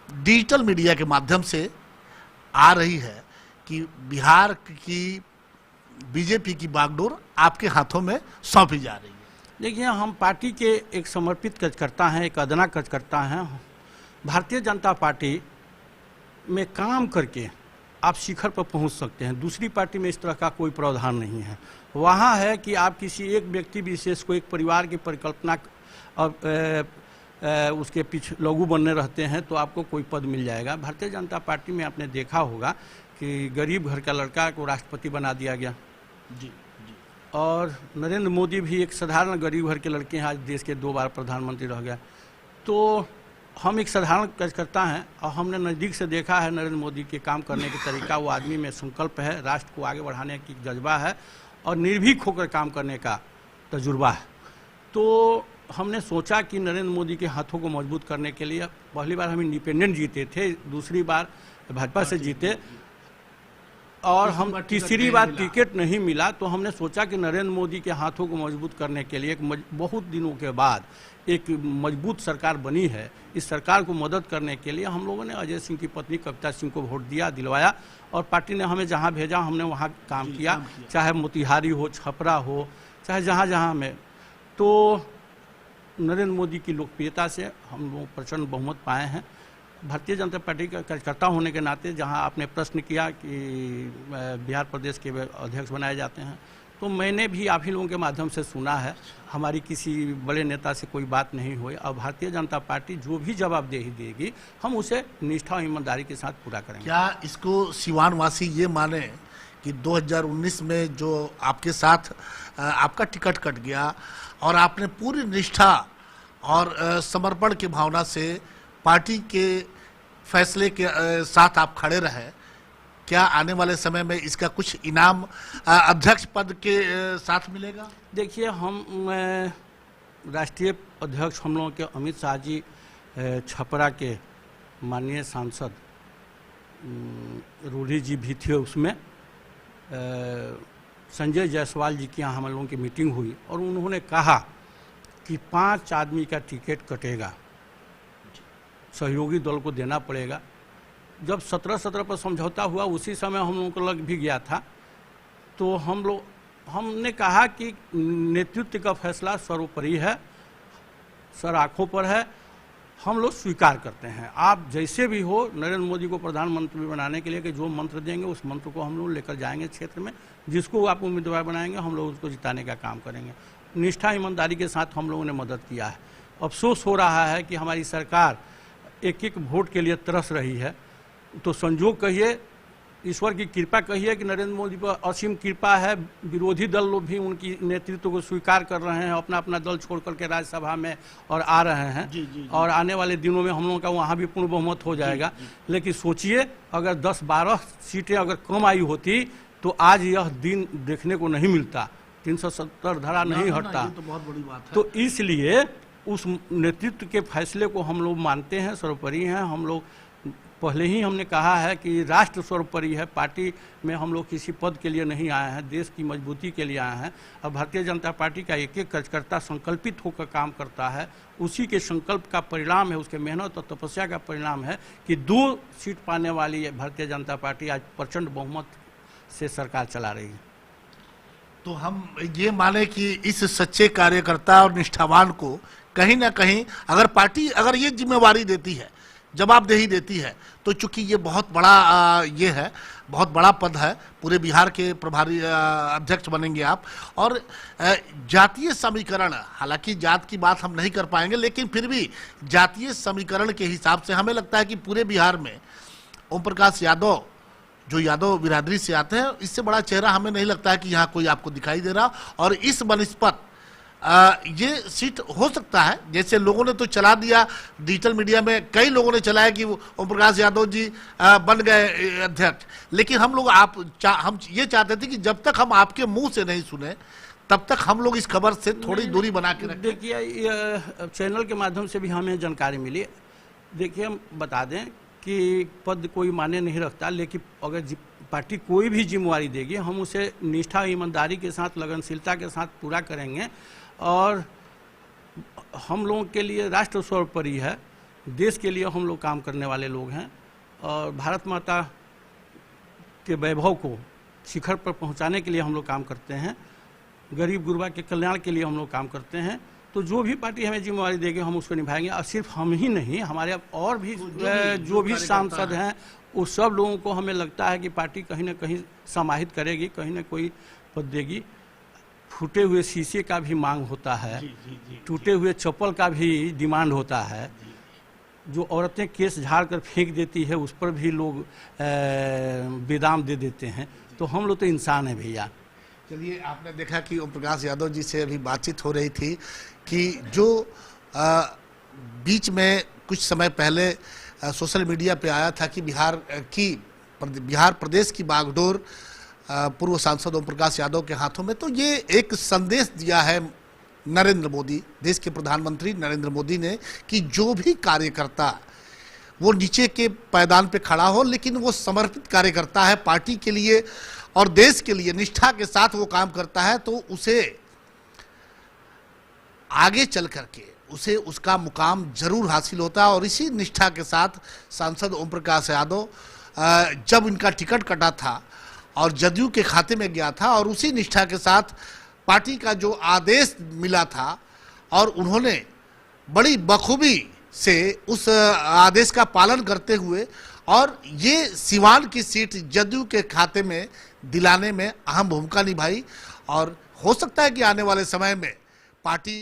Digital media के माध्यम से आ रही है कि बिहार की बीजेपी की बागडोर आपके हाथों में सौंपी जा रही है। देखिए, हम पार्टी के एक समर्पित कार्यकर्ता हैं, एक अदना कार्यकर्ता हैं। भारतीय जनता पार्टी में काम करके आप शिखर पर पहुंच सकते हैं। दूसरी पार्टी में इस तरह का कोई प्रावधान नहीं है। वहाँ है कि आप किसी एक व्यक्ति विशेष को, एक परिवार की परिकल्पना और उसके पीछे लघु बनने रहते हैं तो आपको कोई पद मिल जाएगा। भारतीय जनता पार्टी में आपने देखा होगा कि गरीब घर का लड़का को राष्ट्रपति बना दिया गया जी। और नरेंद्र मोदी भी एक साधारण गरीब घर के लड़के हैं, आज देश के 2 बार प्रधानमंत्री रह गया। तो हम एक साधारण कार्यकर्ता हैं और हमने नज़दीक से देखा है नरेंद्र मोदी के काम करने के तरीका। वो आदमी में संकल्प है, राष्ट्र को आगे बढ़ाने की जज्बा है और निर्भीक होकर काम करने का तजुर्बा है। तो हमने सोचा कि नरेंद्र मोदी के हाथों को मजबूत करने के लिए, पहली बार हम इंडिपेंडेंट जीते थे, दूसरी बार भाजपा से जीते और हम तीसरी बार टिकट नहीं मिला, तो हमने सोचा कि नरेंद्र मोदी के हाथों को मजबूत करने के लिए बहुत दिनों के बाद एक मजबूत सरकार बनी है। इस सरकार को मदद करने के लिए हम लोगों ने अजय सिंह की पत्नी कविता सिंह को वोट दिलवाया और पार्टी ने हमें जहां भेजा हमने वहां काम किया, चाहे मोतिहारी हो, छपरा हो, चाहे जहां जहां में। तो नरेंद्र मोदी की लोकप्रियता से हम लोग प्रचंड बहुमत पाए हैं। भारतीय जनता पार्टी का कार्यकर्ता होने के नाते, जहां आपने प्रश्न किया कि बिहार प्रदेश के अध्यक्ष बनाए जाते हैं, तो मैंने भी आप ही लोगों के माध्यम से सुना है। हमारी किसी बड़े नेता से कोई बात नहीं हुई और भारतीय जनता पार्टी जो भी जवाबदेही देगी हम उसे निष्ठा और ईमानदारी के साथ पूरा करेंगे। क्या इसको सिवान वासी ये माने कि 2019 में जो आपके साथ आपका टिकट कट गया और आपने पूरी निष्ठा और समर्पण की भावना से पार्टी के फैसले के साथ आप खड़े रहे, क्या आने वाले समय में इसका कुछ इनाम अध्यक्ष पद के साथ मिलेगा? देखिए, हम राष्ट्रीय अध्यक्ष हम लोगों के अमित शाह जी छपरा के माननीय सांसद रूढ़ी जी भी थे। उसमें संजय जायसवाल जी के यहाँ हम लोगों की मीटिंग हुई और उन्होंने कहा कि 5 आदमी का टिकट कटेगा, सहयोगी दल को देना पड़ेगा। जब 17-17 पर समझौता हुआ उसी समय हम लोगों को लग भी गया था। तो हमने कहा कि नेतृत्व का फैसला सर्वोपरि है, सर आँखों पर है, हम लोग स्वीकार करते हैं। आप जैसे भी हो, नरेंद्र मोदी को प्रधानमंत्री बनाने के लिए कि जो मंत्र देंगे उस मंत्र को हम लोग लेकर जाएंगे क्षेत्र में, जिसको आप उम्मीदवार बनाएंगे हम लोग उसको जिताने का काम करेंगे। निष्ठा ईमानदारी के साथ हम लोगों ने मदद किया है। अफसोस हो रहा है कि हमारी सरकार एक एक वोट के लिए तरस रही है। तो संजोग कहिए, ईश्वर की कृपा कहिए कि नरेंद्र मोदी पर असीम कृपा है। विरोधी दल लोग भी उनकी नेतृत्व को स्वीकार कर रहे हैं, अपना अपना दल छोड़ करके राज्यसभा में और आ रहे हैं। जी। और आने वाले दिनों में हम लोगों का वहाँ भी पूर्ण बहुमत हो जाएगा। लेकिन सोचिए, अगर 10-12 सीटें अगर कम आई होती तो आज यह दिन देखने को नहीं मिलता, 370 धारा नहीं हटता। तो बहुत बड़ी बात है। तो इसलिए उस नेतृत्व के फैसले को हम लोग मानते हैं, सर्वोपरि हैं। हम लोग पहले ही हमने कहा है कि राष्ट्र सर्वोपरि है। पार्टी में हम लोग किसी पद के लिए नहीं आए हैं, देश की मजबूती के लिए आए हैं। और भारतीय जनता पार्टी का एक एक कार्यकर्ता संकल्पित होकर काम करता है। उसी के संकल्प का परिणाम है, उसके मेहनत और तपस्या का परिणाम है कि 2 सीट पाने वाली भारतीय जनता पार्टी आज प्रचंड बहुमत से सरकार चला रही है। तो हम ये माने कि इस सच्चे कार्यकर्ता और निष्ठावान को कहीं ना कहीं अगर पार्टी अगर ये जिम्मेवारी देती है, जवाबदेही देती है, तो चूंकि ये बहुत बड़ा ये है, बहुत बड़ा पद है, पूरे बिहार के प्रभारी अध्यक्ष बनेंगे आप। और जातीय समीकरण, हालांकि जात की बात हम नहीं कर पाएंगे, लेकिन फिर भी जातीय समीकरण के हिसाब से हमें लगता है कि पूरे बिहार में ओम प्रकाश यादव जो यादव बिरादरी से आते हैं, इससे बड़ा चेहरा हमें नहीं लगता है कि यहाँ कोई आपको दिखाई दे रहा। और इस बनिस्पत ये सीट हो सकता है, जैसे लोगों ने तो चला दिया, डिजिटल मीडिया में कई लोगों ने चलाया कि ओम प्रकाश यादव जी बन गए अध्यक्ष, लेकिन हम लोग हम ये चाहते थे कि जब तक हम आपके मुंह से नहीं सुने तब तक हम लोग इस खबर से थोड़ी दूरी बना के रखें। देखिए, चैनल के माध्यम से भी हमें जानकारी मिली। देखिए, हम बता दें कि पद कोई माने नहीं रखता, लेकिन अगर पार्टी कोई भी जिम्मेवारी देगी हम उसे निष्ठा ईमानदारी के साथ, लगनशीलता के साथ पूरा करेंगे। और हम लोगों के लिए राष्ट्र सर्वोपरि है। देश के लिए हम लोग काम करने वाले लोग हैं और भारत माता के वैभव को शिखर पर पहुंचाने के लिए हम लोग काम करते हैं, गरीब गुरबा के कल्याण के लिए हम लोग काम करते हैं। तो जो भी पार्टी हमें जिम्मेवारी देगी हम उसको निभाएंगे। और सिर्फ हम ही नहीं, हमारे और भी जो भी सांसद हैं उस सब लोगों को हमें लगता है कि पार्टी कहीं ना कहीं समाहित करेगी, कहीं ना कोई पद देगी। फूटे हुए शीशे का भी मांग होता है, टूटे हुए चप्पल का भी डिमांड होता है। जो औरतें केस झाड़ कर फेंक देती है उस पर भी लोग बेदाम दे देते हैं। तो हम लोग तो इंसान हैं भैया। चलिए, आपने देखा कि ओम प्रकाश यादव जी से अभी बातचीत हो रही थी कि जो बीच में कुछ समय पहले सोशल मीडिया पे आया था कि बिहार प्रदेश की बागडोर पूर्व सांसद ओम प्रकाश यादव के हाथों में, तो ये एक संदेश दिया है नरेंद्र मोदी, देश के प्रधानमंत्री नरेंद्र मोदी ने, कि जो भी कार्यकर्ता वो नीचे के पायदान पे खड़ा हो लेकिन वो समर्पित कार्यकर्ता है, पार्टी के लिए और देश के लिए निष्ठा के साथ वो काम करता है, तो उसे आगे चल करके उसे उसका मुकाम जरूर हासिल होता है। और इसी निष्ठा के साथ सांसद ओम प्रकाश यादव जब इनका टिकट कटा था और जदयू के खाते में गया था और उसी निष्ठा के साथ पार्टी का जो आदेश मिला था और उन्होंने बड़ी बखूबी से उस आदेश का पालन करते हुए और ये सिवान की सीट जदयू के खाते में दिलाने में अहम भूमिका निभाई। और हो सकता है कि आने वाले समय में पार्टी